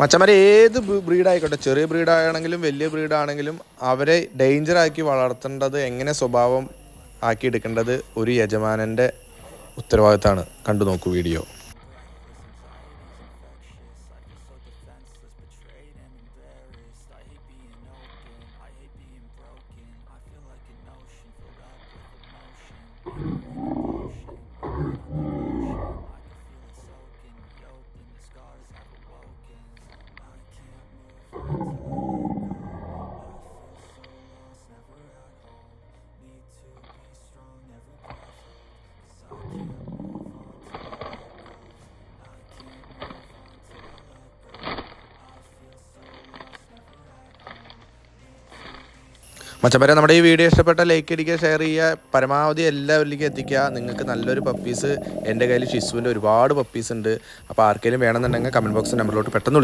മച്ചന്മാരെ ഏത് ബ്രീഡായിക്കോട്ടെ, ചെറിയ ബ്രീഡാണെങ്കിലും വലിയ ബ്രീഡാണെങ്കിലും അവരെ ഡേഞ്ചറാക്കി വളർത്തേണ്ടത്, എങ്ങനെ സ്വഭാവം ആക്കി എടുക്കേണ്ടത് ഒരു യജമാനൻ്റെ ഉത്തരവാദിത്തമാണ്. കണ്ടു നോക്കൂ വീഡിയോ. മച്ചന്മാരെ, നമ്മുടെ ഈ വീഡിയോ ഇഷ്ടപ്പെട്ട ലൈക്ക് അടിക്കുക, ഷെയർ ചെയ്യുക, പരമാവധി എല്ലാവരിലേക്കും എത്തിക്കുക. നിങ്ങൾക്ക് നല്ലൊരു പപ്പീസ്, എൻ്റെ കയ്യിൽ ഷിസുവിൻ്റെ ഒരുപാട് പപ്പീസ് ഉണ്ട്. അപ്പോൾ ആർക്കെങ്കിലും വേണമെന്നുണ്ടെങ്കിൽ കമൻറ്റ് ബോക്സ് നമ്പറിലോട്ട് പെട്ടെന്ന്